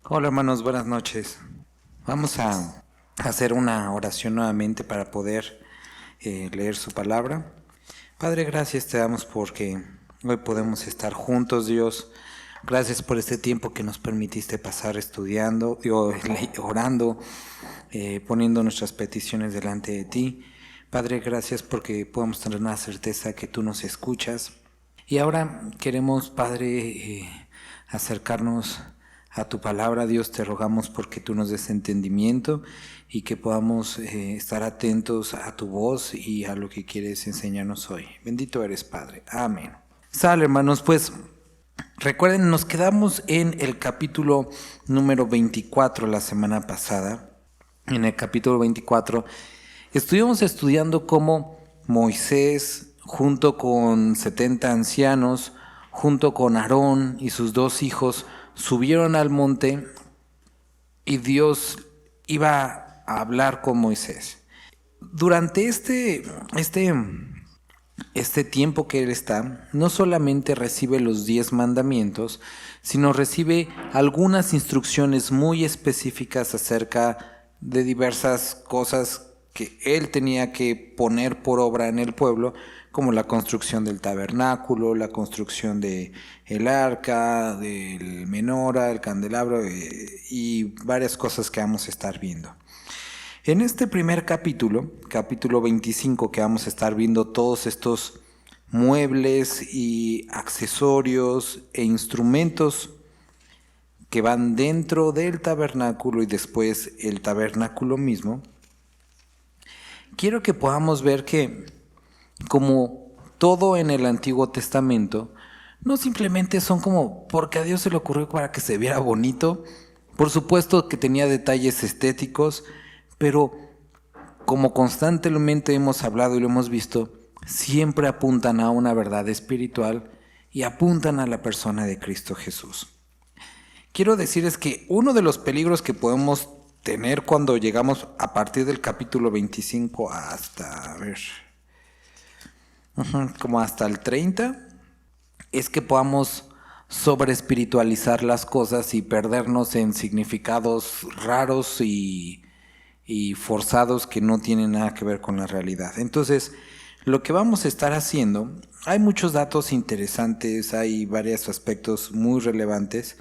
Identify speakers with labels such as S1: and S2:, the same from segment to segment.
S1: Hola hermanos, buenas noches. Vamos a hacer una oración nuevamente para poder leer su palabra. Padre, gracias te damos porque hoy podemos estar juntos, Dios. Gracias por este tiempo que nos permitiste pasar estudiando, orando, poniendo nuestras peticiones delante de ti. Padre, gracias porque podemos tener una certeza que tú nos escuchas. Y ahora queremos, Padre, acercarnos a tu palabra. Dios, te rogamos porque tú nos des entendimiento y que podamos estar atentos a tu voz y a lo que quieres enseñarnos hoy. Bendito eres, Padre. Amén. Sale, hermanos, pues recuerden, nos quedamos en el capítulo número 24 la semana pasada. En el capítulo 24 estuvimos estudiando cómo Moisés, junto con 70 ancianos, junto con Aarón y sus 2 hijos, subieron al monte y Dios iba a hablar con Moisés. Durante este tiempo que él está, no solamente recibe los 10 mandamientos, sino recibe algunas instrucciones muy específicas acerca de diversas cosas que él tenía que poner por obra en el pueblo, como la construcción del tabernáculo, la construcción del arca, del menora, el candelabro y varias cosas que vamos a estar viendo. En este primer capítulo, capítulo 25, que vamos a estar viendo todos estos muebles y accesorios e instrumentos que van dentro del tabernáculo y después el tabernáculo mismo, quiero que podamos ver que, como todo en el Antiguo Testamento, no simplemente son como porque a Dios se le ocurrió para que se viera bonito. Por supuesto que tenía detalles estéticos, pero como constantemente hemos hablado y lo hemos visto, siempre apuntan a una verdad espiritual y apuntan a la persona de Cristo Jesús. Quiero decirles que uno de los peligros que podemos tener cuando llegamos a partir del capítulo 25 hasta, como hasta el 30, es que podamos sobreespiritualizar las cosas y perdernos en significados raros y forzados que no tienen nada que ver con la realidad. Entonces, lo que vamos a estar haciendo, hay muchos datos interesantes, hay varios aspectos muy relevantes,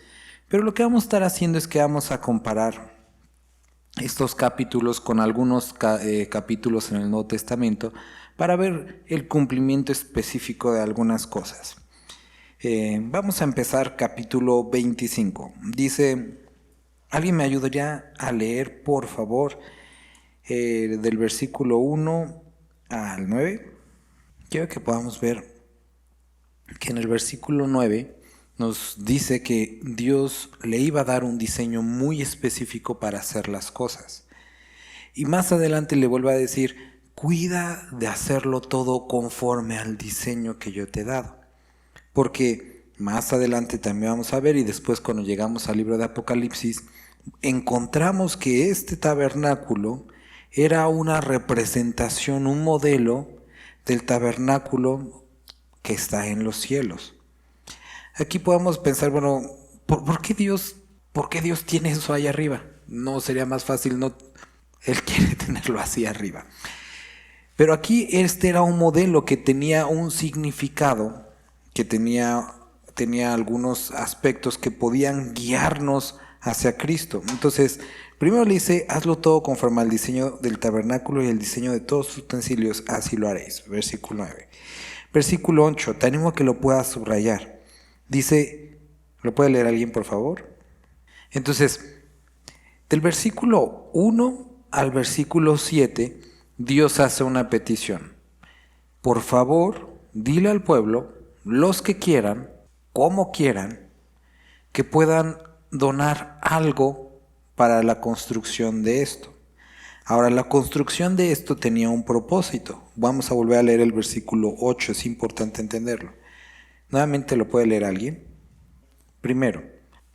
S1: pero lo que vamos a estar haciendo es que vamos a comparar estos capítulos con algunos capítulos en el Nuevo Testamento para ver el cumplimiento específico de algunas cosas. Vamos a empezar capítulo 25. Dice, ¿alguien me ayudaría a leer, por favor, del versículo 1 al 9? Quiero que podamos ver que en el versículo 9 nos dice que Dios le iba a dar un diseño muy específico para hacer las cosas. Y más adelante le vuelve a decir, cuida de hacerlo todo conforme al diseño que yo te he dado. Porque más adelante también vamos a ver, y después cuando llegamos al libro de Apocalipsis, encontramos que este tabernáculo era una representación, un modelo del tabernáculo que está en los cielos. Aquí podemos pensar, bueno, ¿por qué Dios tiene eso ahí arriba? No sería más fácil, no, Él quiere tenerlo así arriba. Pero aquí este era un modelo que tenía un significado, que tenía algunos aspectos que podían guiarnos hacia Cristo. Entonces, primero le dice, hazlo todo conforme al diseño del tabernáculo y el diseño de todos sus utensilios, así lo haréis. Versículo 9. Versículo 8, te animo a que lo puedas subrayar. Dice, ¿lo puede leer alguien, por favor? Entonces, del versículo 1 al versículo 7, Dios hace una petición. Por favor, dile al pueblo, los que quieran, como quieran, que puedan donar algo para la construcción de esto. Ahora, la construcción de esto tenía un propósito. Vamos a volver a leer el versículo 8, es importante entenderlo. Nuevamente, ¿lo puede leer alguien? Primero,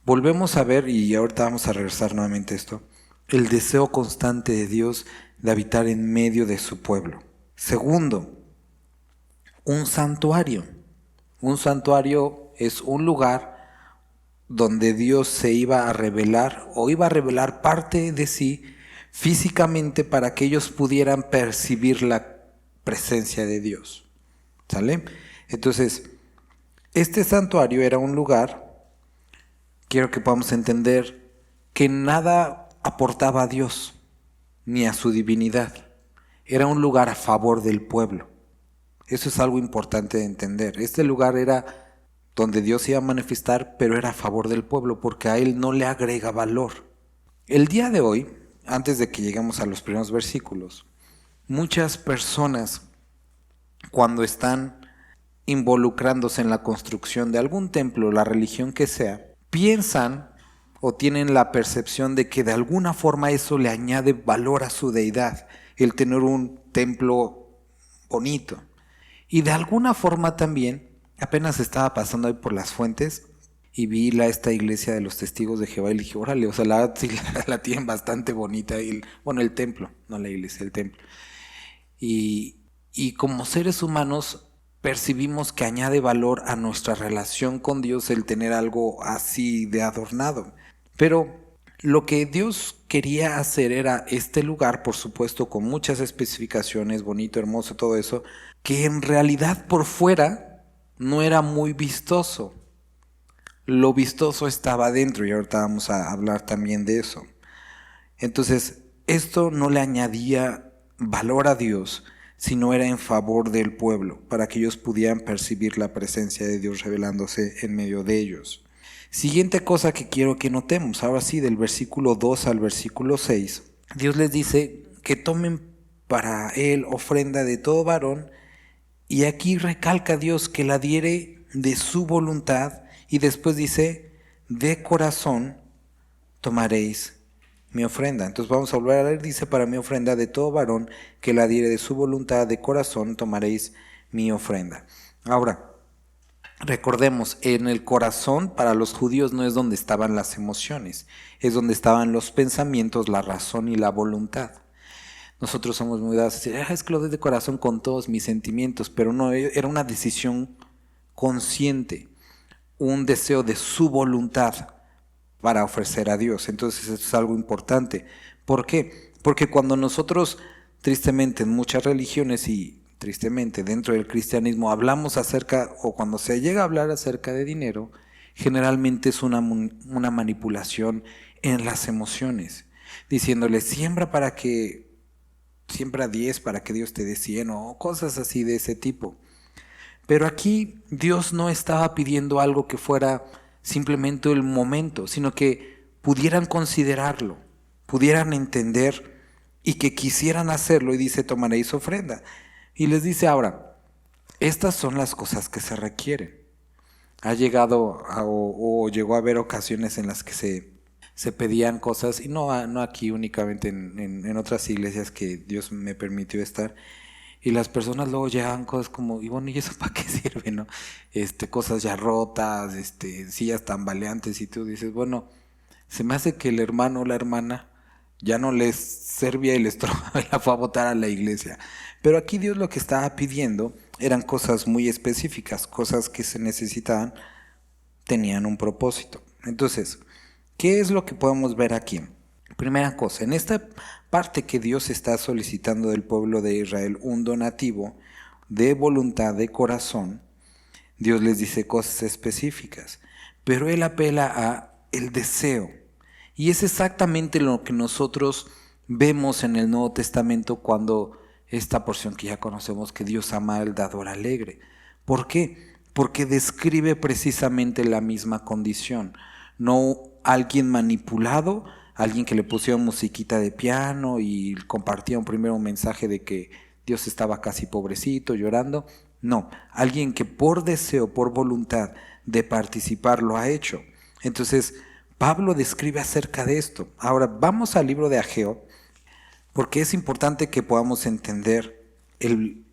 S1: volvemos a ver, y ahorita vamos a regresar nuevamente a esto, el deseo constante de Dios de habitar en medio de su pueblo. Segundo, un santuario. Un santuario es un lugar donde Dios se iba a revelar o iba a revelar parte de sí físicamente para que ellos pudieran percibir la presencia de Dios. ¿Sale? Entonces, este santuario era un lugar, quiero que podamos entender, que nada aportaba a Dios ni a su divinidad. Era un lugar a favor del pueblo. Eso es algo importante de entender. Este lugar era donde Dios se iba a manifestar, pero era a favor del pueblo, porque a él no le agrega valor. El día de hoy, antes de que lleguemos a los primeros versículos, muchas personas, cuando están involucrándose en la construcción de algún templo, la religión que sea, piensan o tienen la percepción de que de alguna forma eso le añade valor a su deidad, el tener un templo bonito. Y de alguna forma también, apenas estaba pasando ahí por las fuentes y vi esta iglesia de los testigos de Jehová y le dije, órale, o sea, la tienen bastante bonita. Bueno, el templo, no la iglesia, el templo. Y como seres humanos percibimos que añade valor a nuestra relación con Dios el tener algo así de adornado. Pero lo que Dios quería hacer era este lugar, por supuesto, con muchas especificaciones, bonito, hermoso, todo eso, que en realidad por fuera no era muy vistoso. Lo vistoso estaba adentro y ahorita vamos a hablar también de eso. Entonces, esto no le añadía valor a Dios, sino era en favor del pueblo, para que ellos pudieran percibir la presencia de Dios revelándose en medio de ellos. Siguiente cosa que quiero que notemos, ahora sí, del versículo 2 al versículo 6, Dios les dice que tomen para él ofrenda de todo varón, y aquí recalca Dios que la diere de su voluntad, y después dice, de corazón tomaréis mi ofrenda. Entonces vamos a volver a leer, dice, para mi ofrenda de todo varón que la diere de su voluntad, de corazón tomaréis mi ofrenda. Ahora, recordemos, en el corazón para los judíos no es donde estaban las emociones, es donde estaban los pensamientos, la razón y la voluntad. Nosotros somos muy dados a decir, es que lo doy de corazón con todos mis sentimientos, pero no, era una decisión consciente, un deseo de su voluntad para ofrecer a Dios. Entonces eso es algo importante. ¿Por qué? Porque cuando nosotros, tristemente en muchas religiones y tristemente dentro del cristianismo, hablamos acerca, o cuando se llega a hablar acerca de dinero, generalmente es una manipulación en las emociones, diciéndole siembra 10 para que Dios te dé 100 o cosas así de ese tipo. Pero aquí Dios no estaba pidiendo algo que fuera simplemente el momento, sino que pudieran considerarlo, pudieran entender y que quisieran hacerlo, y dice, tomaréis ofrenda. Y les dice ahora, estas son las cosas que se requieren. Ha llegado o llegó a haber ocasiones en las que se pedían cosas, y no aquí únicamente, en otras iglesias que Dios me permitió estar, y las personas luego llegaban cosas como, y bueno, ¿y eso para qué sirve, no? Cosas ya rotas, sillas tambaleantes, y tú dices, bueno, se me hace que el hermano o la hermana ya no les servía y les la fue a botar a la iglesia. Pero aquí Dios lo que estaba pidiendo eran cosas muy específicas, cosas que se necesitaban, tenían un propósito. Entonces, ¿qué es lo que podemos ver aquí? Primera cosa, en esta parte que Dios está solicitando del pueblo de Israel un donativo de voluntad, de corazón, Dios les dice cosas específicas, pero Él apela a el deseo. Y es exactamente lo que nosotros vemos en el Nuevo Testamento cuando esta porción que ya conocemos, que Dios ama al dador alegre. ¿Por qué? Porque describe precisamente la misma condición. No alguien manipulado, alguien que le pusieron musiquita de piano y compartía primero un mensaje de que Dios estaba casi pobrecito, llorando. No, alguien que por deseo, por voluntad de participar lo ha hecho. Entonces, Pablo describe acerca de esto. Ahora, vamos al libro de Ageo, porque es importante que podamos entender el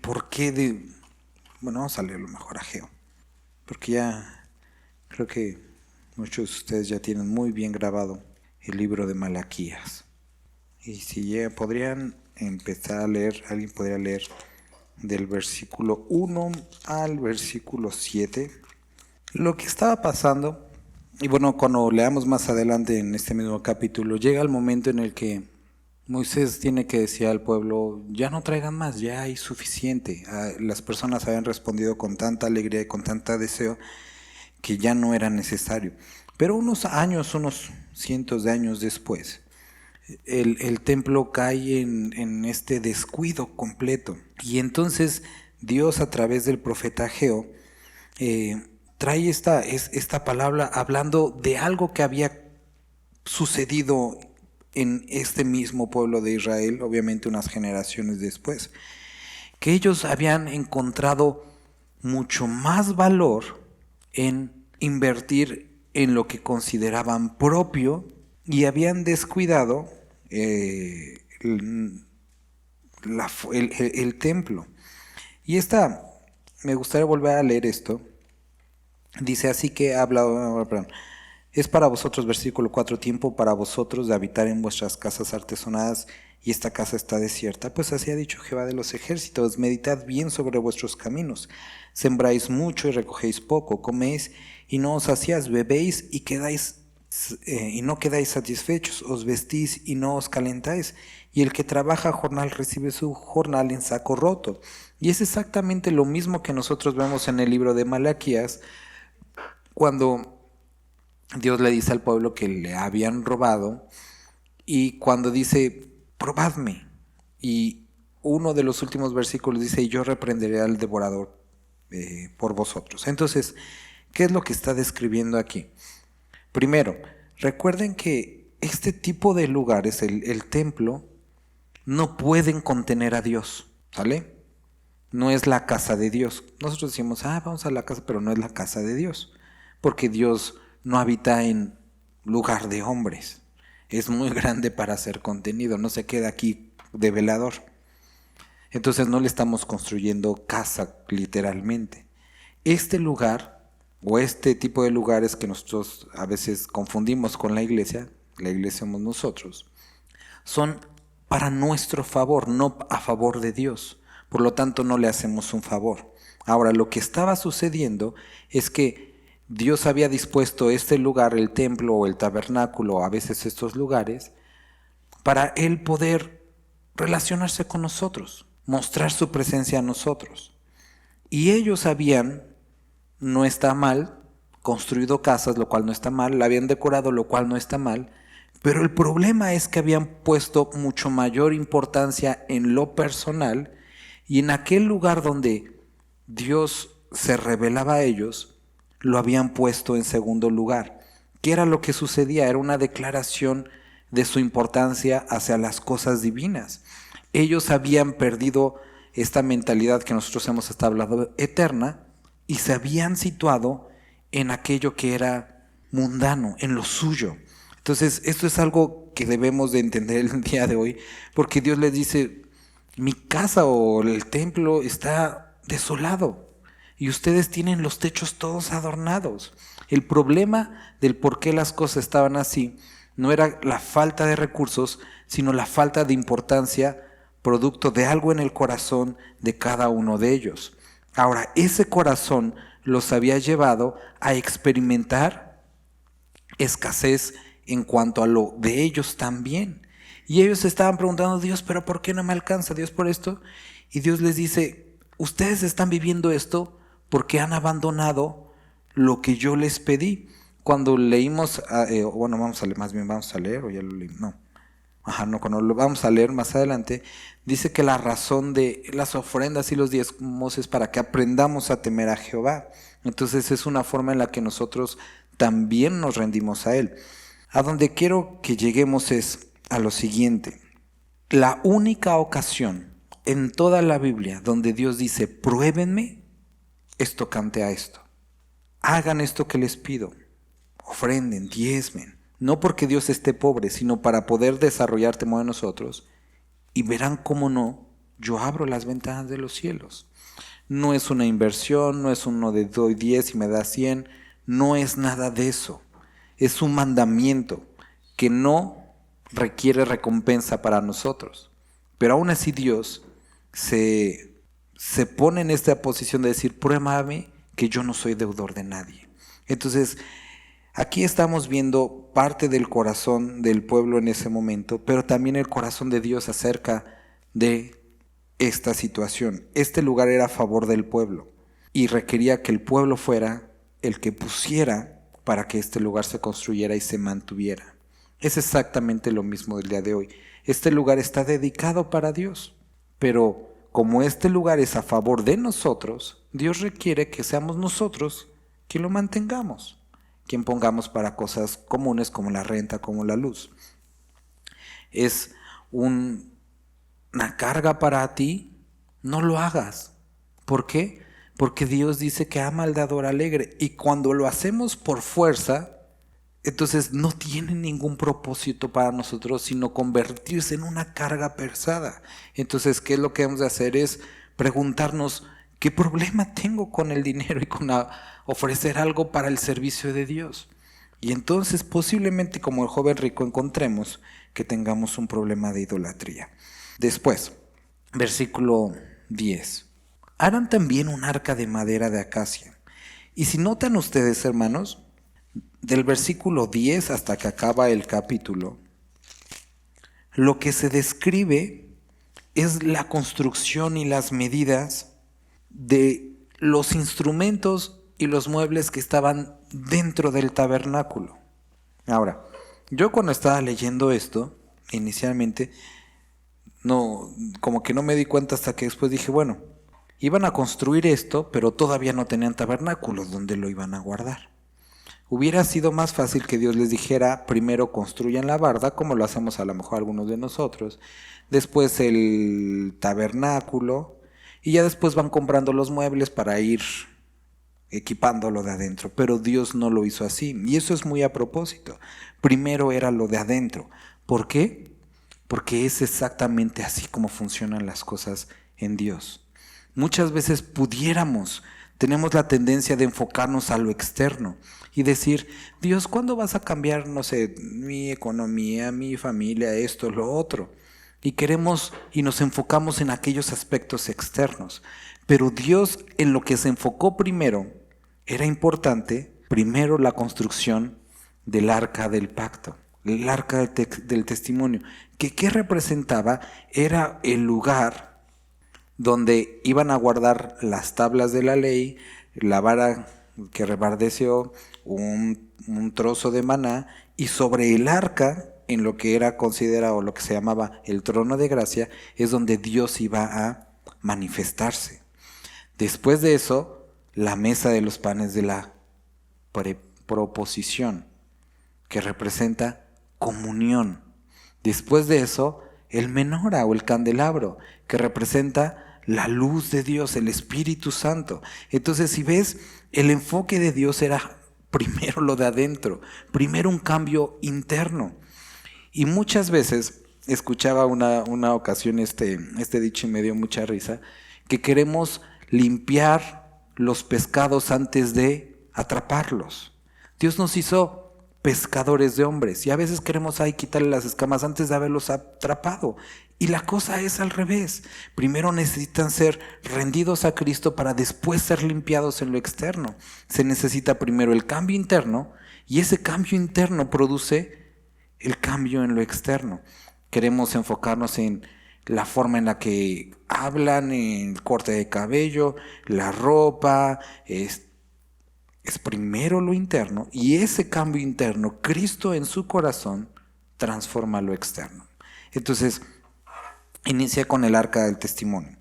S1: porqué de... Bueno, vamos a leerlo mejor, Ageo, porque ya creo que muchos de ustedes ya tienen muy bien grabado el libro de Malaquías. Y si ya podrían empezar a leer, alguien podría leer del versículo 1 al versículo 7. Lo que estaba pasando, y bueno, cuando leamos más adelante en este mismo capítulo, llega el momento en el que Moisés tiene que decir al pueblo, ya no traigan más, ya hay suficiente. Las personas habían respondido con tanta alegría y con tanta deseo que ya no era necesario. Pero unos cientos de años después, el templo cae en este descuido completo. Y entonces Dios, a través del profeta Ageo, trae esta palabra hablando de algo que había sucedido en este mismo pueblo de Israel, obviamente unas generaciones después, que ellos habían encontrado mucho más valor en invertir en lo que consideraban propio y habían descuidado el templo. Y me gustaría volver a leer esto. Dice, así que es para vosotros, versículo 4, tiempo para vosotros de habitar en vuestras casas artesonadas, y esta casa está desierta. Pues así ha dicho Jehová de los ejércitos, meditad bien sobre vuestros caminos. Sembráis mucho y recogéis poco, coméis y no os saciáis, bebéis y no quedáis satisfechos, os vestís y no os calentáis, y el que trabaja jornal recibe su jornal en saco roto. Y es exactamente lo mismo que nosotros vemos en el libro de Malaquías, cuando Dios le dice al pueblo que le habían robado, y cuando dice, probadme, y uno de los últimos versículos dice, yo reprenderé al devorador por vosotros. Entonces, ¿qué es lo que está describiendo aquí? Primero, recuerden que este tipo de lugares, el templo, no pueden contener a Dios, ¿sale? No es la casa de Dios. Nosotros decimos, vamos a la casa, pero no es la casa de Dios, porque Dios no habita en lugar de hombres. Es muy grande para ser contenido, no se queda aquí de velador. Entonces no le estamos construyendo casa literalmente. Este lugar, o este tipo de lugares que nosotros a veces confundimos con la iglesia somos nosotros, son para nuestro favor, no a favor de Dios. Por lo tanto, no le hacemos un favor. Ahora, lo que estaba sucediendo es que Dios había dispuesto este lugar, el templo o el tabernáculo, a veces estos lugares, para Él poder relacionarse con nosotros, mostrar su presencia a nosotros. Y ellos habían, no está mal, construido casas, lo cual no está mal, la habían decorado, lo cual no está mal, pero el problema es que habían puesto mucho mayor importancia en lo personal, y en aquel lugar donde Dios se revelaba a ellos, lo habían puesto en segundo lugar. ¿Qué era lo que sucedía? Era una declaración de su importancia hacia las cosas divinas. Ellos habían perdido esta mentalidad que nosotros hemos estado hablando, eterna, y se habían situado en aquello que era mundano, en lo suyo. Entonces, esto es algo que debemos de entender el día de hoy, porque Dios les dice, mi casa o el templo está desolado y ustedes tienen los techos todos adornados. El problema del por qué las cosas estaban así no era la falta de recursos, sino la falta de importancia, producto de algo en el corazón de cada uno de ellos. Ahora, ese corazón los había llevado a experimentar escasez en cuanto a lo de ellos también. Y ellos estaban preguntando, Dios, ¿pero por qué no me alcanza? Dios, por esto. Y Dios les dice, ustedes están viviendo esto porque han abandonado lo que yo les pedí. Cuando leímos, vamos a leer, o ya lo leímos, cuando lo vamos a leer más adelante, dice que la razón de las ofrendas y los diezmos es para que aprendamos a temer a Jehová. Entonces es una forma en la que nosotros también nos rendimos a Él. A donde quiero que lleguemos es a lo siguiente. La única ocasión en toda la Biblia donde Dios dice, pruébenme, es tocante a esto. Hagan esto que les pido. Ofrenden, diezmen. No porque Dios esté pobre, sino para poder desarrollar temor en nosotros. Y verán cómo no, yo abro las ventanas de los cielos. No es una inversión, no es uno de doy 10 y me da 100. No es nada de eso. Es un mandamiento que no requiere recompensa para nosotros. Pero aún así Dios se se pone en esta posición de decir, pruébame que yo no soy deudor de nadie. Entonces, aquí estamos viendo parte del corazón del pueblo en ese momento, pero también el corazón de Dios acerca de esta situación. Este lugar era a favor del pueblo y requería que el pueblo fuera el que pusiera para que este lugar se construyera y se mantuviera. Es exactamente lo mismo del día de hoy. Este lugar está dedicado para Dios, pero como este lugar es a favor de nosotros, Dios requiere que seamos nosotros quien lo mantengamos, quien pongamos para cosas comunes como la renta, como la luz. Es una carga para ti, no lo hagas. ¿Por qué? Porque Dios dice que ama al dador alegre, y cuando lo hacemos por fuerza, entonces no tiene ningún propósito para nosotros sino convertirse en una carga pesada. Entonces, ¿qué es lo que debemos de hacer? Es preguntarnos, ¿qué problema tengo con el dinero y con ofrecer algo para el servicio de Dios? Y entonces posiblemente, como el joven rico, encontremos que tengamos un problema de idolatría. Después, versículo 10. Harán también un arca de madera de acacia. Y si notan ustedes, hermanos, del versículo 10 hasta que acaba el capítulo, lo que se describe es la construcción y las medidas de los instrumentos y los muebles que estaban dentro del tabernáculo. Ahora, yo cuando estaba leyendo esto, inicialmente, como que no me di cuenta hasta que después dije, bueno, iban a construir esto, pero todavía no tenían tabernáculos donde lo iban a guardar. Hubiera sido más fácil que Dios les dijera, primero construyan la barda, como lo hacemos a lo mejor algunos de nosotros, después el tabernáculo, y ya después van comprando los muebles para ir equipándolo de adentro. Pero Dios no lo hizo así, y eso es muy a propósito. Primero era lo de adentro. ¿Por qué? Porque es exactamente así como funcionan las cosas en Dios. Muchas veces tenemos la tendencia de enfocarnos a lo externo y decir, Dios, ¿cuándo vas a cambiar, no sé, mi economía, mi familia, esto, lo otro? Y nos enfocamos en aquellos aspectos externos. Pero Dios, en lo que se enfocó primero, era importante, primero la construcción del arca del pacto, el arca del testimonio. ¿Qué representaba? Era el lugar donde iban a guardar las tablas de la ley, la vara que reverdeció, un trozo de maná, y sobre el arca, en lo que era considerado, lo que se llamaba el trono de gracia, es donde Dios iba a manifestarse. Después de eso, la mesa de los panes de la proposición, que representa comunión. Después de eso, el menora o el candelabro, que representa la luz de Dios, el Espíritu Santo. Entonces, si ves, el enfoque de Dios era primero lo de adentro, primero un cambio interno. Y muchas veces escuchaba una ocasión este dicho y me dio mucha risa, que queremos limpiar los pescados antes de atraparlos. Dios nos hizo pescadores de hombres y a veces queremos quitarle las escamas antes de haberlos atrapado. Y la cosa es al revés. Primero necesitan ser rendidos a Cristo para después ser limpiados en lo externo. Se necesita primero el cambio interno y ese cambio interno produce el cambio en lo externo. Queremos enfocarnos en la forma en la que hablan, en el corte de cabello, la ropa. Es primero lo interno, y ese cambio interno, Cristo en su corazón, transforma lo externo. Entonces, inicia con el arca del testimonio.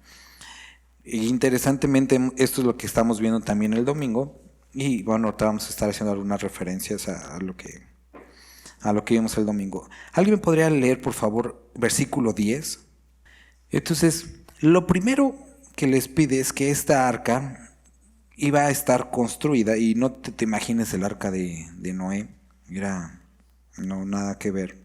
S1: Y interesantemente, esto es lo que estamos viendo también el domingo, y bueno, ahorita vamos a estar haciendo algunas referencias a lo que vimos el domingo. ¿Alguien me podría leer, por favor, versículo 10? Entonces, lo primero que les pide es que esta arca iba a estar construida, y no te imagines el arca de Noé, nada que ver.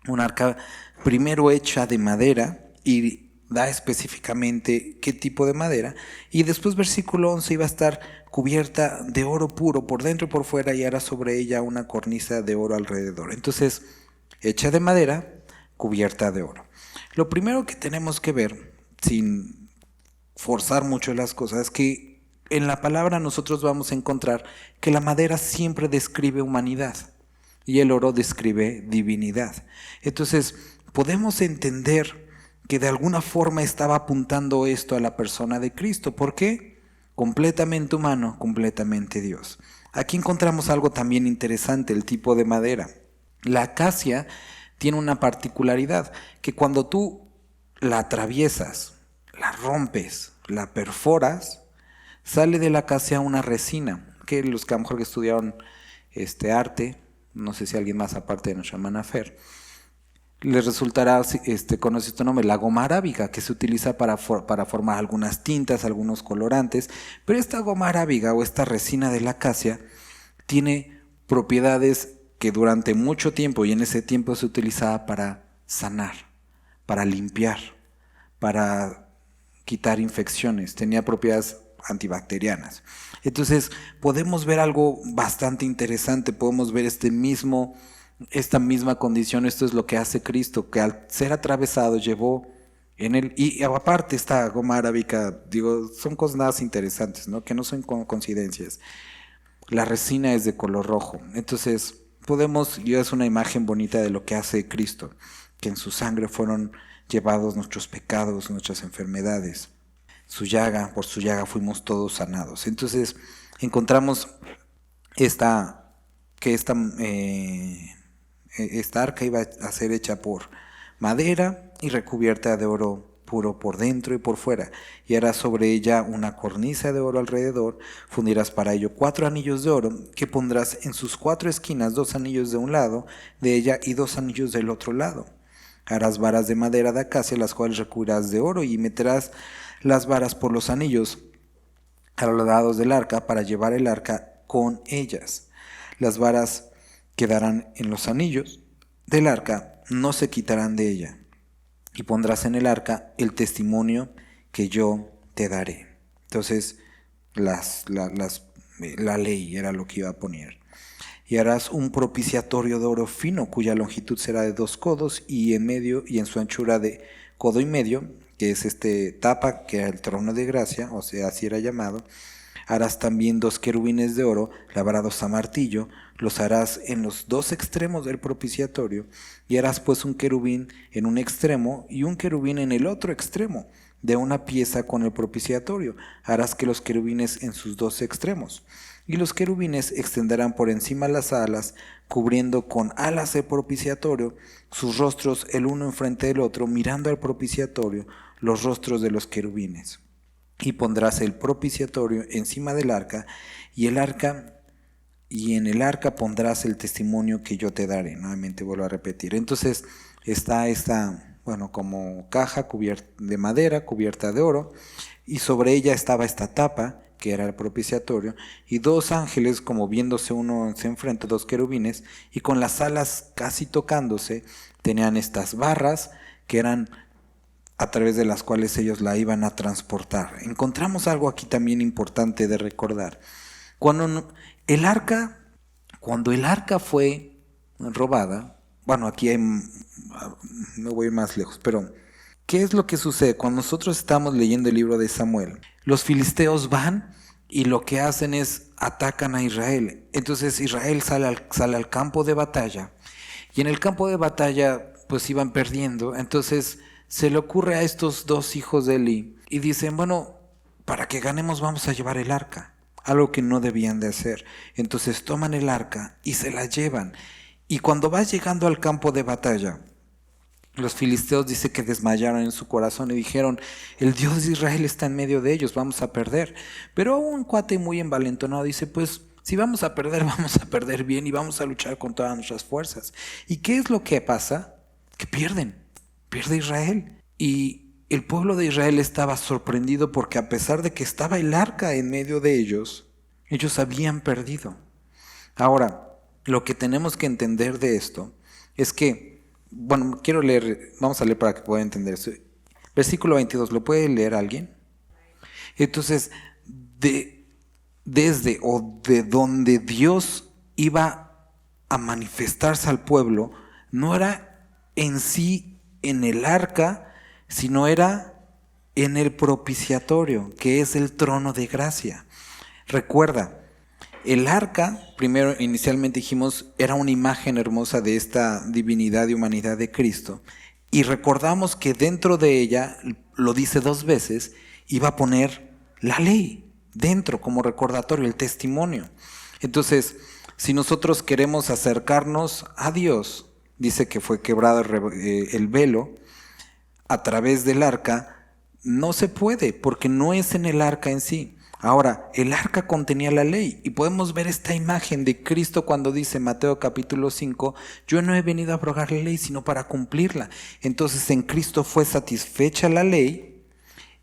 S1: Un arca primero hecha de madera, y da específicamente qué tipo de madera, y después versículo 11 iba a estar cubierta de oro puro por dentro y por fuera, y hará sobre ella una cornisa de oro alrededor. Entonces, hecha de madera, cubierta de oro. Lo primero que tenemos que ver, sin forzar mucho las cosas, que en la palabra nosotros vamos a encontrar que la madera siempre describe humanidad y el oro describe divinidad. Entonces, podemos entender que de alguna forma estaba apuntando esto a la persona de Cristo. ¿Por qué? Completamente humano, completamente Dios. Aquí encontramos algo también interesante, el tipo de madera. La acacia tiene una particularidad, que cuando tú la atraviesas, la rompes, la perforas, sale de la acacia una resina, que los que a lo mejor que estudiaron arte, no sé si alguien más aparte de nuestra hermana Fer, les resultará conoce este nombre, la goma arábiga, que se utiliza para formar algunas tintas, algunos colorantes, pero esta goma arábiga o esta resina de la acacia tiene propiedades que durante mucho tiempo, y en ese tiempo se utilizaba para sanar, para limpiar, para quitar infecciones, tenía propiedades antibacterianas. Entonces podemos ver algo bastante interesante, podemos ver esta misma condición. Esto es lo que hace Cristo, que al ser atravesado llevó en él, y aparte esta goma arábica, digo, son cosas interesantes, ¿no? Que no son coincidencias. La resina es de color rojo, entonces es una imagen bonita de lo que hace Cristo, que en su sangre fueron llevados nuestros pecados, nuestras enfermedades. Por su llaga fuimos todos sanados. Entonces encontramos esta arca iba a ser hecha por madera y recubierta de oro puro por dentro y por fuera, y harás sobre ella una cornisa de oro alrededor. Fundirás para ello 4 anillos de oro, que pondrás en sus 4 esquinas, 2 anillos de un lado de ella y 2 anillos del otro lado. Harás varas de madera de acacia, las cuales recubrirás de oro, y meterás las varas por los anillos a los lados del arca, para llevar el arca con ellas. Las varas quedarán en los anillos del arca, no se quitarán de ella. Y pondrás en el arca el testimonio que yo te daré. Entonces, la ley era lo que iba a poner. Y harás un propiciatorio de oro fino, cuya longitud será de 2 codos, y en medio y en su anchura de codo y medio, que es tapa, que era el trono de gracia, o sea, así era llamado. Harás también 2 querubines de oro labrados a martillo, los harás en los 2 extremos del propiciatorio, y harás pues un querubín en un extremo y un querubín en el otro extremo, de una pieza con el propiciatorio. Harás que los querubines en sus 2 extremos. Y los querubines extenderán por encima las alas, cubriendo con alas el propiciatorio, sus rostros el uno enfrente del otro, mirando al propiciatorio, los rostros de los querubines. Y pondrás el propiciatorio encima del arca, y en el arca pondrás el testimonio que yo te daré. Nuevamente vuelvo a repetir. Entonces está como caja de madera cubierta de oro, y sobre ella estaba esta tapa, que era el propiciatorio, y 2 ángeles como viéndose uno enfrente, 2 querubines, y con las alas casi tocándose, tenían estas barras que eran a través de las cuales ellos la iban a transportar. Encontramos algo aquí también importante de recordar. Cuando el arca fue robada, aquí no voy a ir más lejos, pero ¿qué es lo que sucede? Cuando nosotros estamos leyendo el libro de Samuel, los filisteos van y lo que hacen es atacan a Israel. Entonces Israel sale al campo de batalla, y en el campo de batalla pues iban perdiendo. Entonces se le ocurre a estos 2 hijos de Eli y dicen, para que ganemos vamos a llevar el arca, algo que no debían de hacer. Entonces toman el arca y se la llevan, y cuando va llegando al campo de batalla, los filisteos dice que desmayaron en su corazón y dijeron, el Dios de Israel está en medio de ellos, vamos a perder. Pero un cuate muy envalentonado dice, pues si vamos a perder bien, y vamos a luchar con todas nuestras fuerzas. ¿Y qué es lo que pasa? Que pierde Israel. Y el pueblo de Israel estaba sorprendido, porque a pesar de que estaba el arca en medio de ellos habían perdido. Ahora, lo que tenemos que entender de esto es que, vamos a leer para que puedan entender esto. Versículo 22, ¿lo puede leer alguien? Entonces, de donde Dios iba a manifestarse al pueblo, no era en sí en el arca, sino era en el propiciatorio, que es el trono de gracia. Recuerda, el arca, primero inicialmente dijimos, era una imagen hermosa de esta divinidad y humanidad de Cristo. Y recordamos que dentro de ella, lo dice 2 veces, iba a poner la ley dentro como recordatorio, el testimonio. Entonces, si nosotros queremos acercarnos a Dios, dice que fue quebrado el velo a través del arca, no se puede porque no es en el arca en sí. Ahora, el arca contenía la ley y podemos ver esta imagen de Cristo cuando dice en Mateo capítulo 5, yo no he venido a abrogar la ley sino para cumplirla. Entonces en Cristo fue satisfecha la ley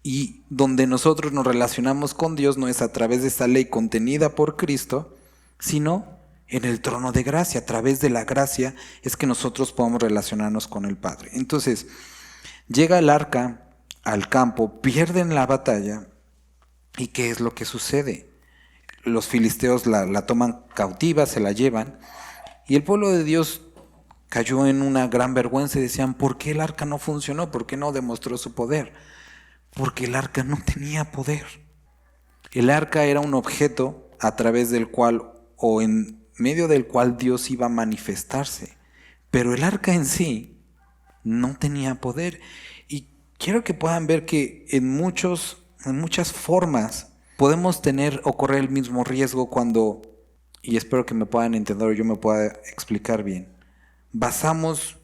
S1: y donde nosotros nos relacionamos con Dios no es a través de esa ley contenida por Cristo, sino en el trono de gracia. A través de la gracia es que nosotros podemos relacionarnos con el Padre. Entonces, llega el arca al campo, pierden la batalla. ¿Y qué es lo que sucede? Los filisteos la toman cautiva, se la llevan, y el pueblo de Dios cayó en una gran vergüenza y decían, ¿por qué el arca no funcionó? ¿Por qué no demostró su poder? Porque el arca no tenía poder. El arca era un objeto a través del cual o en medio del cual Dios iba a manifestarse, pero el arca en sí no tenía poder. Y quiero que puedan ver que en muchas formas podemos tener o correr el mismo riesgo cuando, y espero que me puedan entender o yo me pueda explicar bien, basamos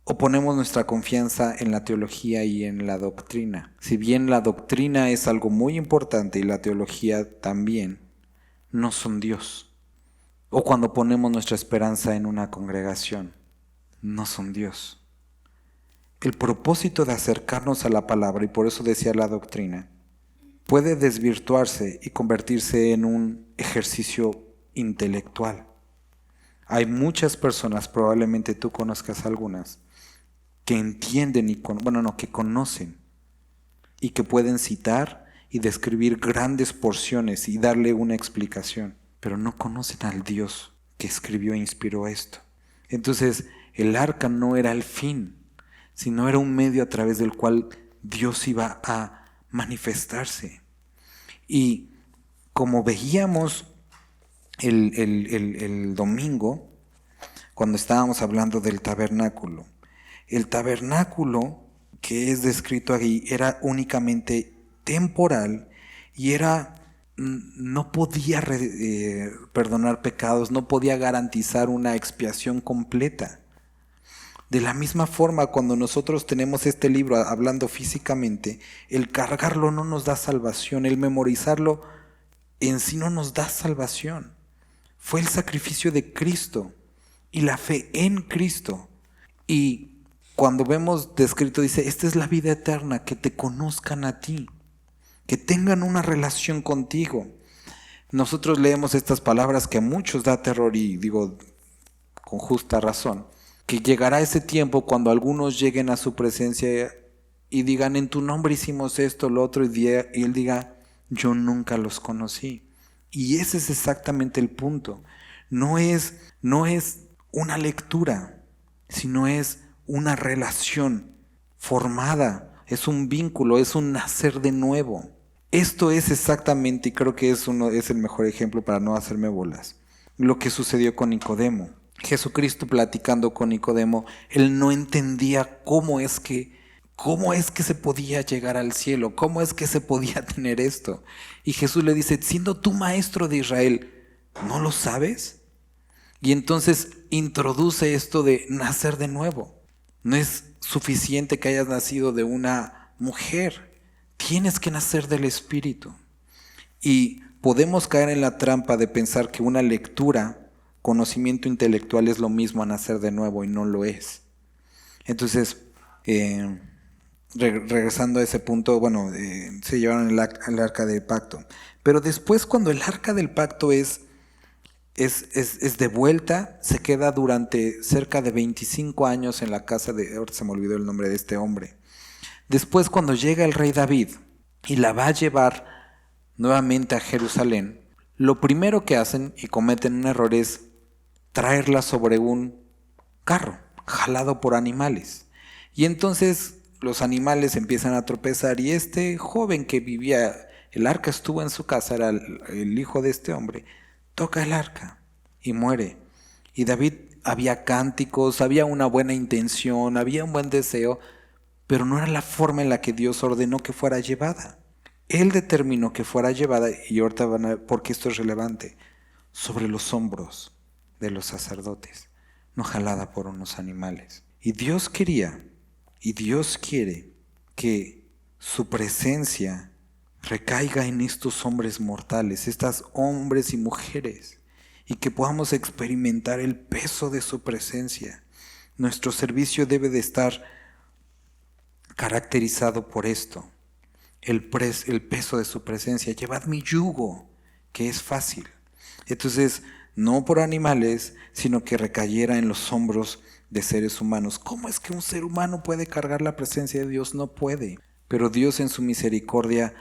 S1: o ponemos nuestra confianza en la teología y en la doctrina. Si bien la doctrina es algo muy importante y la teología también, no son Dios. O cuando ponemos nuestra esperanza en una congregación, no son Dios. El propósito de acercarnos a la palabra, y por eso decía la doctrina, puede desvirtuarse y convertirse en un ejercicio intelectual. Hay muchas personas, probablemente tú conozcas algunas, que entienden que conocen y que pueden citar y describir grandes porciones y darle una explicación, pero no conocen al Dios que escribió e inspiró esto. Entonces, el arca no era el fin, sino era un medio a través del cual Dios iba a manifestarse. Y como veíamos el domingo, cuando estábamos hablando del tabernáculo, el tabernáculo que es descrito ahí era únicamente temporal y no podía perdonar pecados, no podía garantizar una expiación completa. De la misma forma, cuando nosotros tenemos este libro hablando físicamente, el cargarlo no nos da salvación, el memorizarlo en sí no nos da salvación. Fue el sacrificio de Cristo y la fe en Cristo. Y cuando vemos descrito, dice, esta es la vida eterna, que te conozcan a ti, que tengan una relación contigo. Nosotros leemos estas palabras que a muchos da terror y digo con justa razón, que llegará ese tiempo cuando algunos lleguen a su presencia y digan, en tu nombre hicimos esto, lo otro, y él diga, yo nunca los conocí. Y ese es exactamente el punto. No es una lectura, sino es una relación formada, es un vínculo, es un nacer de nuevo. Esto es exactamente, y creo que es el mejor ejemplo para no hacerme bolas, lo que sucedió con Nicodemo. Jesucristo platicando con Nicodemo, él no entendía cómo es que se podía llegar al cielo, cómo es que se podía tener esto. Y Jesús le dice, siendo tú maestro de Israel, ¿no lo sabes? Y entonces introduce esto de nacer de nuevo. No es suficiente que hayas nacido de una mujer, tienes que nacer del Espíritu. Y podemos caer en la trampa de pensar que una lectura, conocimiento intelectual es lo mismo a nacer de nuevo, y no lo es. Entonces, regresando a ese punto, se llevaron el arca del pacto. Pero después, cuando el arca del pacto es de vuelta, se queda durante cerca de 25 años en la casa ahorita se me olvidó el nombre de este hombre. Después, cuando llega el rey David y la va a llevar nuevamente a Jerusalén, lo primero que hacen y cometen un error es traerla sobre un carro jalado por animales. Y entonces los animales empiezan a tropezar y este joven que vivía, el arca estuvo en su casa, era el hijo de este hombre, toca el arca y muere. Y David, había cánticos, había una buena intención, había un buen deseo, pero no era la forma en la que Dios ordenó que fuera llevada. Él determinó que fuera llevada, y ahorita van a ver por qué esto es relevante, sobre los hombros de los sacerdotes, no jalada por unos animales. Y Dios quería, y Dios quiere que su presencia recaiga en estos hombres mortales, estas hombres y mujeres, y que podamos experimentar el peso de su presencia. Nuestro servicio debe de estar caracterizado por esto, el peso de su presencia. Llevad mi yugo, que es fácil. Entonces, no por animales, sino que recayera en los hombros de seres humanos. ¿Cómo es que un ser humano puede cargar la presencia de Dios? No puede. Pero Dios en su misericordia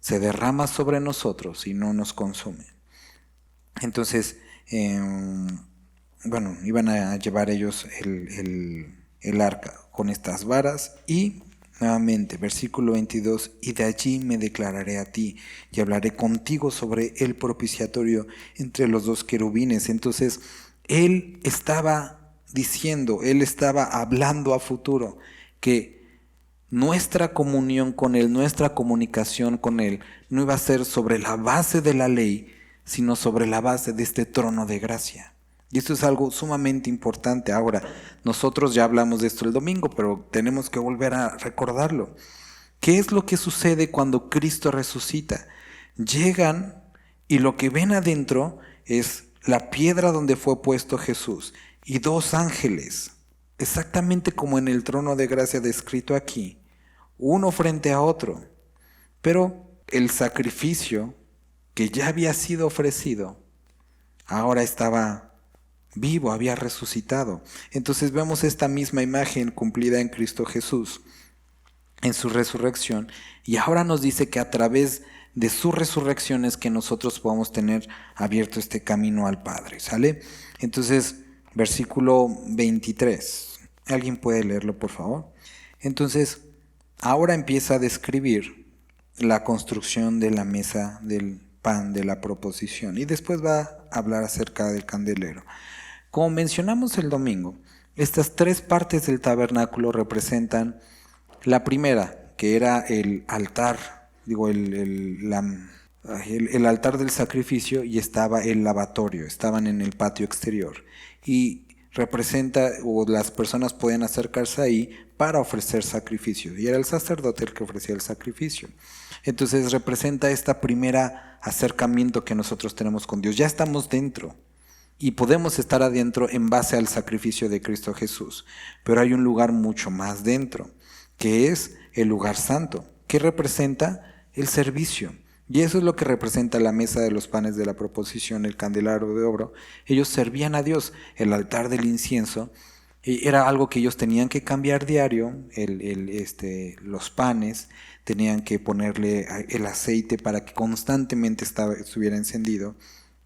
S1: se derrama sobre nosotros y no nos consume. Entonces, iban a llevar ellos el arca con estas varas y nuevamente, versículo 22, y de allí me declararé a ti y hablaré contigo sobre el propiciatorio entre los dos querubines. Entonces, él estaba diciendo, él estaba hablando a futuro que nuestra comunión con él, nuestra comunicación con él, no iba a ser sobre la base de la ley, sino sobre la base de este trono de gracia. Y esto es algo sumamente importante. Ahora, nosotros ya hablamos de esto el domingo, pero tenemos que volver a recordarlo. ¿Qué es lo que sucede cuando Cristo resucita? Llegan y lo que ven adentro es la piedra donde fue puesto Jesús y dos ángeles, exactamente como en el trono de gracia descrito aquí, uno frente a otro. Pero el sacrificio que ya había sido ofrecido ahora estaba vivo, había resucitado. Entonces vemos esta misma imagen cumplida en Cristo Jesús, en su resurrección, y ahora nos dice que a través de su resurrección es que nosotros podamos tener abierto este camino al Padre, ¿sale? Entonces, versículo 23, ¿alguien puede leerlo, por favor? Entonces, ahora empieza a describir la construcción de la mesa del pan de la proposición, y después va a hablar acerca del candelero. Como mencionamos el domingo, estas tres partes del tabernáculo representan la primera, que era el altar, el altar del sacrificio, y estaba el lavatorio, estaban en el patio exterior. Y representa, o las personas podían acercarse ahí para ofrecer sacrificio, y era el sacerdote el que ofrecía el sacrificio. Entonces representa esta primera acercamiento que nosotros tenemos con Dios. Ya estamos dentro. Y podemos estar adentro en base al sacrificio de Cristo Jesús. Pero hay un lugar mucho más dentro, que es el lugar santo, que representa el servicio. Y eso es lo que representa la mesa de los panes de la proposición, el candelabro de oro. Ellos servían a Dios. El altar del incienso era algo que ellos tenían que cambiar diario. Los panes tenían que ponerle el aceite para que constantemente estuviera encendido.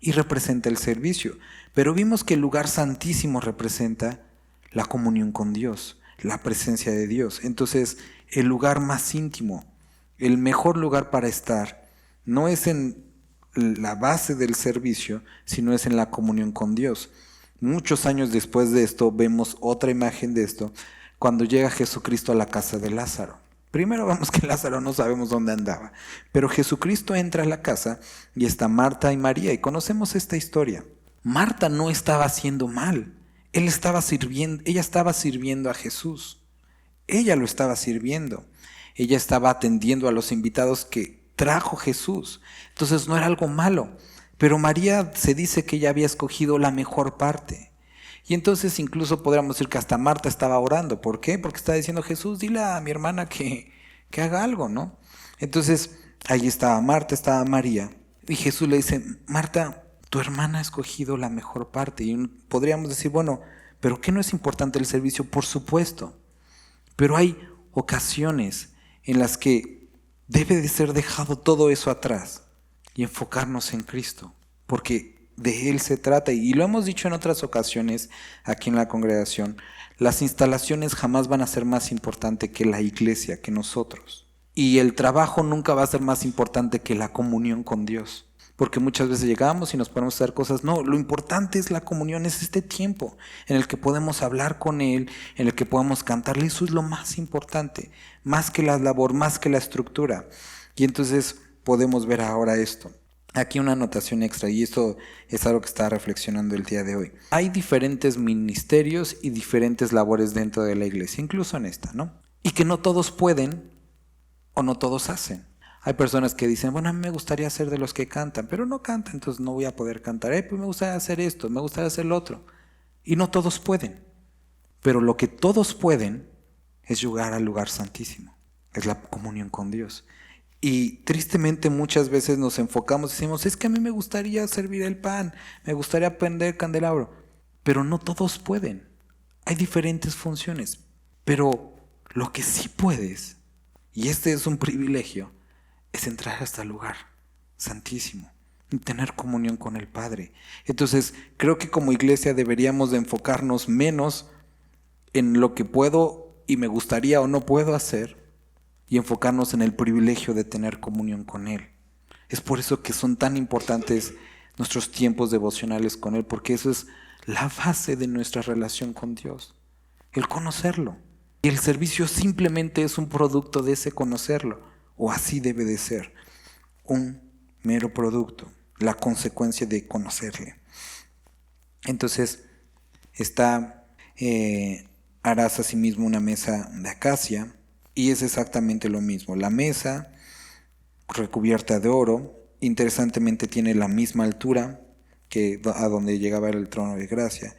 S1: Y representa el servicio. Pero vimos que el lugar santísimo representa la comunión con Dios, la presencia de Dios. Entonces, el lugar más íntimo, el mejor lugar para estar, no es en la base del servicio, sino es en la comunión con Dios. Muchos años después de esto, vemos otra imagen de esto, cuando llega Jesucristo a la casa de Lázaro. Primero vemos que Lázaro no sabemos dónde andaba, pero Jesucristo entra a la casa y está Marta y María, y conocemos esta historia. Marta no estaba haciendo mal, ella estaba sirviendo a Jesús. Ella lo estaba sirviendo, ella estaba atendiendo a los invitados que trajo Jesús. Entonces no era algo malo, pero María se dice que ella había escogido la mejor parte. Y entonces incluso podríamos decir que hasta Marta estaba orando. ¿Por qué? Porque está diciendo: Jesús, dile a mi hermana que haga algo, ¿no? Entonces ahí estaba Marta, estaba María. Y Jesús le dice: Marta, tu hermana ha escogido la mejor parte. Y podríamos decir, bueno, ¿pero qué no es importante el servicio? Por supuesto. Pero hay ocasiones en las que debe de ser dejado todo eso atrás y enfocarnos en Cristo. Porque de Él se trata. Y lo hemos dicho en otras ocasiones aquí en la congregación, las instalaciones jamás van a ser más importante que la iglesia, que nosotros. Y el trabajo nunca va a ser más importante que la comunión con Dios. Porque muchas veces llegamos y nos ponemos a hacer cosas. No, lo importante es la comunión, es este tiempo en el que podemos hablar con Él, en el que podemos cantarle. Eso es lo más importante, más que la labor, más que la estructura. Y entonces podemos ver ahora esto. Aquí una anotación extra, y esto es algo que estaba reflexionando el día de hoy. Hay diferentes ministerios y diferentes labores dentro de la iglesia, incluso en esta, ¿no? Y que no todos pueden o no todos hacen. Hay personas que dicen, bueno, a mí me gustaría ser de los que cantan, pero no cantan, entonces no voy a poder cantar. Pues me gustaría hacer esto, me gustaría hacer lo otro. Y no todos pueden. Pero lo que todos pueden es llegar al lugar santísimo, es la comunión con Dios. Y tristemente muchas veces nos enfocamos y decimos, es que a mí me gustaría servir el pan, me gustaría prender candelabro, pero no todos pueden. Hay diferentes funciones, pero lo que sí puedes, y este es un privilegio, es entrar hasta el lugar santísimo y tener comunión con el Padre. Entonces creo que como iglesia deberíamos de enfocarnos menos en lo que puedo y me gustaría o no puedo hacer, y enfocarnos en el privilegio de tener comunión con Él. Es por eso que son tan importantes nuestros tiempos devocionales con Él, porque eso es la base de nuestra relación con Dios, el conocerlo. Y el servicio simplemente es un producto de ese conocerlo, o así debe de ser, un mero producto, la consecuencia de conocerle. Entonces, harás asimismo una mesa de acacia, y es exactamente lo mismo. La mesa recubierta de oro, interesantemente tiene la misma altura que a donde llegaba el trono de gracia,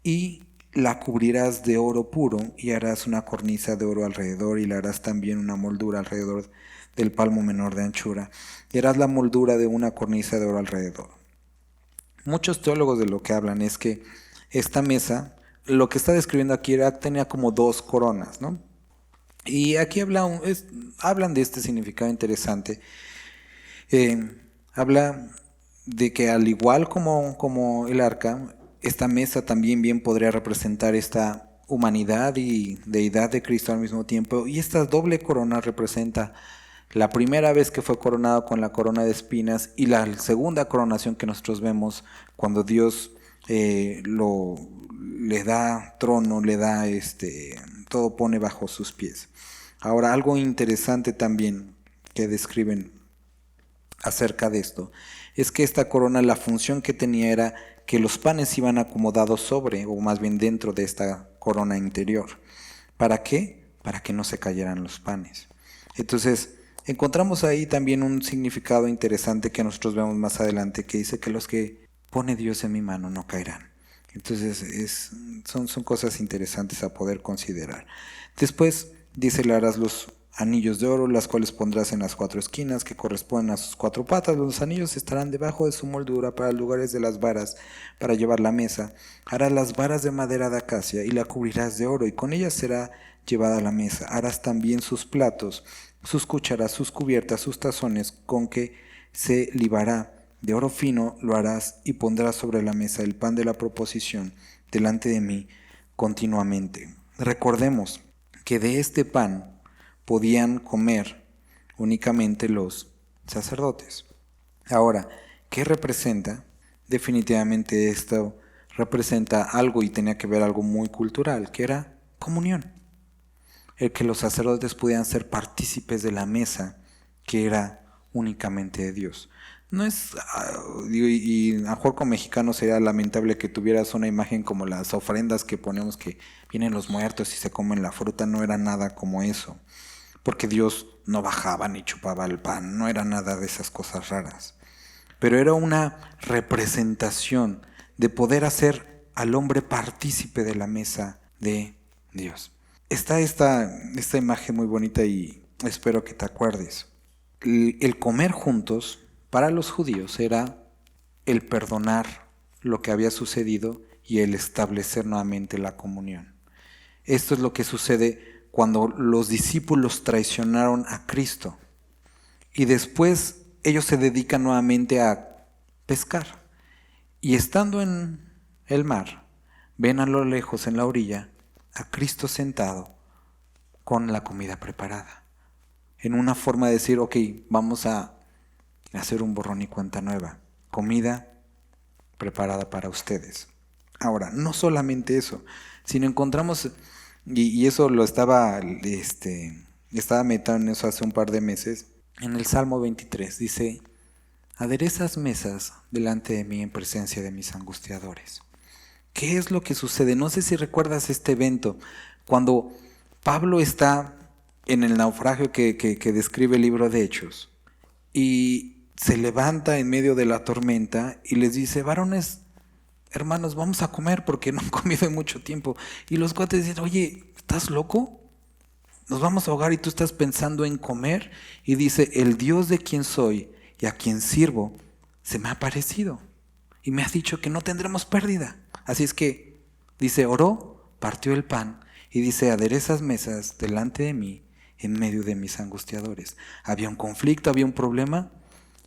S1: y la cubrirás de oro puro y harás una cornisa de oro alrededor y le harás también una moldura alrededor del palmo menor de anchura y harás la moldura de una cornisa de oro alrededor. Muchos teólogos de lo que hablan es que esta mesa, lo que está describiendo aquí tenía como 2 coronas, ¿no? Y aquí hablan de este significado interesante. Habla de que al igual como el arca, esta mesa también bien podría representar esta humanidad y deidad de Cristo al mismo tiempo. Y esta doble corona representa la primera vez que fue coronado con la corona de espinas y la segunda coronación que nosotros vemos cuando Dios le da trono, le da todo pone bajo sus pies. Ahora, algo interesante también que describen acerca de esto es que esta corona, la función que tenía era que los panes iban acomodados sobre, o más bien dentro de esta corona interior. ¿Para qué? Para que no se cayeran los panes. Entonces, encontramos ahí también un significado interesante que nosotros vemos más adelante, que dice que los que pone Dios en mi mano no caerán. Entonces, son cosas interesantes a poder considerar. Después, dice, le harás los anillos de oro, las cuales pondrás en las 4 esquinas que corresponden a sus 4 patas. Los anillos estarán debajo de su moldura para los lugares de las varas para llevar la mesa. Harás las varas de madera de acacia y la cubrirás de oro, y con ellas será llevada la mesa. Harás también sus platos, sus cucharas, sus cubiertas, sus tazones, con que se libará. De oro fino lo harás y pondrás sobre la mesa el pan de la proposición delante de mí continuamente. Recordemos que de este pan podían comer únicamente los sacerdotes. Ahora, ¿qué representa? Definitivamente esto representa algo y tenía que ver algo muy cultural, que era comunión. El que los sacerdotes pudieran ser partícipes de la mesa que era únicamente de Dios. No es, y a lo mejor como mexicano sería lamentable que tuvieras una imagen como las ofrendas que ponemos, que vienen los muertos y se comen la fruta. No era nada como eso, porque Dios no bajaba ni chupaba el pan, no era nada de esas cosas raras, pero era una representación de poder hacer al hombre partícipe de la mesa de Dios. Está esta imagen muy bonita y espero que te acuerdes. El comer juntos para los judíos era el perdonar lo que había sucedido y el establecer nuevamente la comunión. Esto es lo que sucede cuando los discípulos traicionaron a Cristo y después ellos se dedican nuevamente a pescar. Y estando en el mar, ven a lo lejos en la orilla a Cristo sentado con la comida preparada. En una forma de decir, ok, vamos a hacer un borrón y cuenta nueva. Comida preparada para ustedes. Ahora, no solamente eso, sino encontramos, y eso lo estaba meditando en eso hace un par de meses, en el Salmo 23, dice, aderezas mesas delante de mí en presencia de mis angustiadores. ¿Qué es lo que sucede? No sé si recuerdas este evento, cuando Pablo está en el naufragio que describe el libro de Hechos, y se levanta en medio de la tormenta y les dice, varones, hermanos, vamos a comer porque no han comido en mucho tiempo. Y los cuates dicen, oye, ¿estás loco? Nos vamos a ahogar y tú estás pensando en comer. Y dice, el Dios de quien soy y a quien sirvo se me ha aparecido y me ha dicho que no tendremos pérdida. Así es que, dice, oró, partió el pan y dice, aderezas mesas delante de mí en medio de mis angustiadores. Había un conflicto, había un problema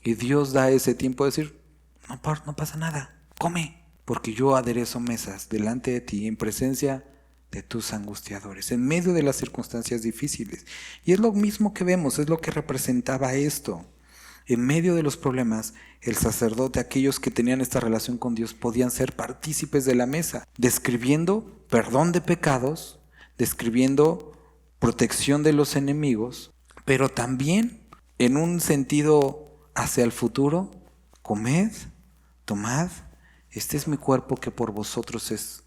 S1: y Dios da ese tiempo de decir, no pasa nada, come, porque yo aderezo mesas delante de ti en presencia de tus angustiadores, en medio de las circunstancias difíciles. Y es lo mismo que vemos, es lo que representaba esto. En medio de los problemas, el sacerdote, aquellos que tenían esta relación con Dios, podían ser partícipes de la mesa, describiendo perdón de pecados, describiendo protección de los enemigos, pero también en un sentido hacia el futuro, comed, tomad, este es mi cuerpo que por vosotros es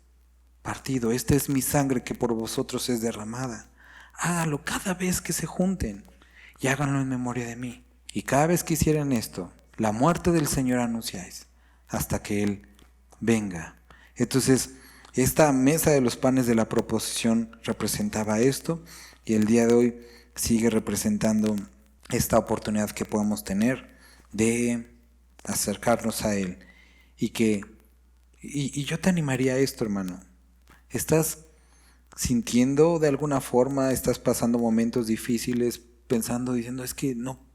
S1: partido, esta es mi sangre que por vosotros es derramada. Háganlo cada vez que se junten y háganlo en memoria de mí. Y cada vez que hicieran esto, la muerte del Señor anunciáis hasta que Él venga. Entonces, esta mesa de los panes de la proposición representaba esto y el día de hoy sigue representando esta oportunidad que podemos tener de acercarnos a Él. Y yo te animaría a esto, hermano. ¿Estás sintiendo de alguna forma, estás pasando momentos difíciles, pensando, diciendo, es que no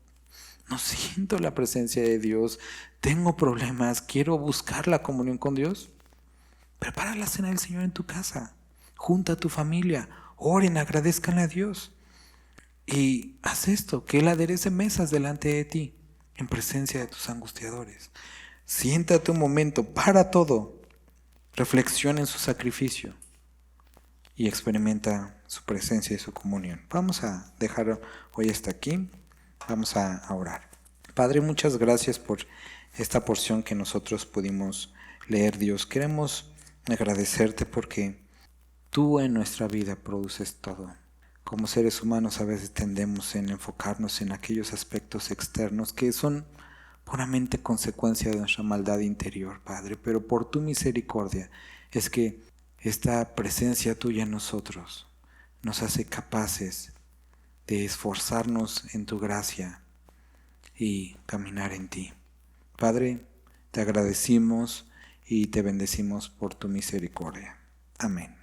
S1: siento la presencia de Dios, tengo problemas, quiero buscar la comunión con Dios? Prepara la cena del Señor en tu casa, junta a tu familia, oren, agradezcanle a Dios y haz esto, que Él aderece mesas delante de ti en presencia de tus angustiadores. Siéntate un momento, para todo, reflexiona en su sacrificio y experimenta su presencia y su comunión. Vamos a dejar hoy hasta aquí. Vamos a orar. Padre, muchas gracias por esta porción que nosotros pudimos leer, Dios. Queremos agradecerte porque tú en nuestra vida produces todo. Como seres humanos a veces tendemos en enfocarnos en aquellos aspectos externos que son puramente consecuencia de nuestra maldad interior, Padre. Pero por tu misericordia es que esta presencia tuya en nosotros nos hace capaces de esforzarnos en tu gracia y caminar en ti. Padre, te agradecimos y te bendecimos por tu misericordia. Amén.